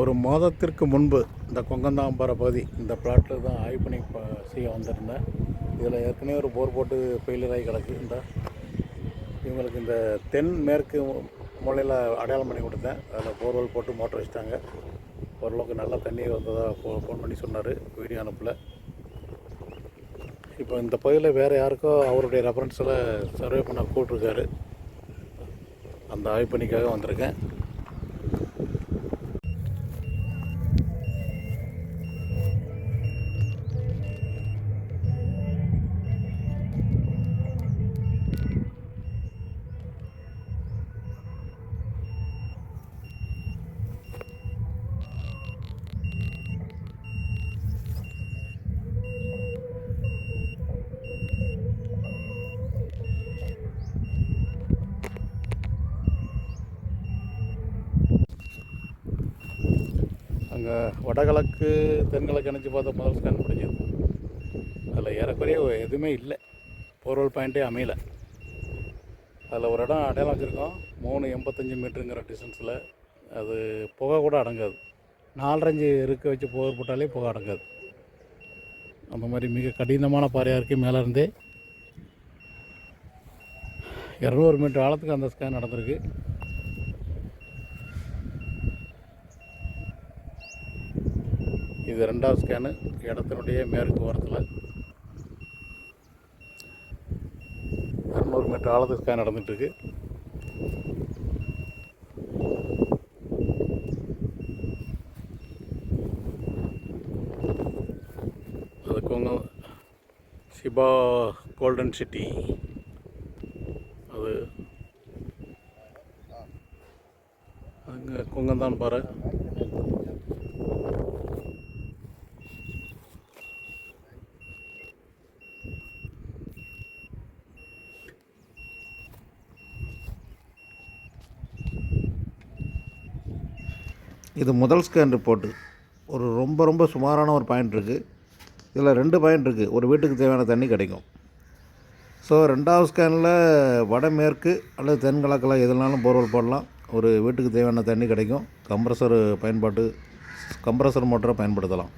ஒரு மாதத்திற்கு முன்பு இந்த கொங்கந்தாம்பாறை பகுதி இந்த பிளாட்டில் தான் ஆய்வு பண்ணி செய்ய வந்திருந்தேன். இதில் ஏற்கனவே ஒரு போர் போட்டு ஃபெயிலியர் ஆகி கிடக்கு. இவங்களுக்கு இந்த தென் மேற்கு மூலையில் அடையாளம் பண்ணி கொடுத்தேன். அதில் போர்வெல் போட்டு மோட்டர் வச்சுட்டாங்க. ஓரளவுக்கு நல்லா தண்ணீர் வந்ததாக ஃபோன் பண்ணி சொன்னார், வீடியோ அனுப்பல. இப்போ இந்த பகுதியில் வேறு யாருக்கோ அவருடைய ரெஃபரன்ஸில் சர்வே பண்ண கூப்பிட்ருக்காரு. அந்த ஆய்வு பணிக்காக வந்திருக்கேன். அங்கே வடகிழக்கு தென்கிழக்கு நினச்சி பார்த்தா முதல் ஸ்கேன் முடிஞ்சது. அதில் ஏறக்குறைய எதுவுமே இல்லை, போர்வெல் பாயிண்ட்டே அமையலை. அதில் ஒரு இடம் அடையாளம் வச்சுருக்கோம், 385 மீட்டருங்கிற டிஸ்டன்ஸில். அது புகை கூட அடங்காது. 4 இருக்க வச்சு போர் போட்டாலே புகை அடங்காது. அந்த மாதிரி மிக கடினமான பாறையாக இருக்குது. மேலே இருந்தே 200 மீட்டர் ஆழத்துக்கு அந்த ஸ்கேன் நடந்திருக்கு. இது 2வது ஸ்கேனு, இடத்தினுடைய மேற்கு ஓரத்தில் 200 மீட்டர் ஆழத்துக்கு ஸ்கேன் நடந்துகிட்ருக்கு. அதுக்கு சிபா கோல்டன் சிட்டி, அது அங்கே கொங்கந்தான் பாறை. இது முதல் ஸ்கேன் ரிப்போர்ட்டு. ஒரு ரொம்ப சுமாரான ஒரு பாயிண்ட் இருக்குது. இதில் 2 பாயிண்ட் இருக்குது. ஒரு வீட்டுக்கு தேவையான தண்ணி கிடைக்கும். ஸோ 2வது ஸ்கேனில் வடமேற்கு அல்லது தென்கிழக்கில் எதுனாலும் போர்வெல் போடலாம். ஒரு வீட்டுக்கு தேவையான தண்ணி கிடைக்கும். கம்ப்ரஸர் மோட்டரை பயன்படுத்தலாம்.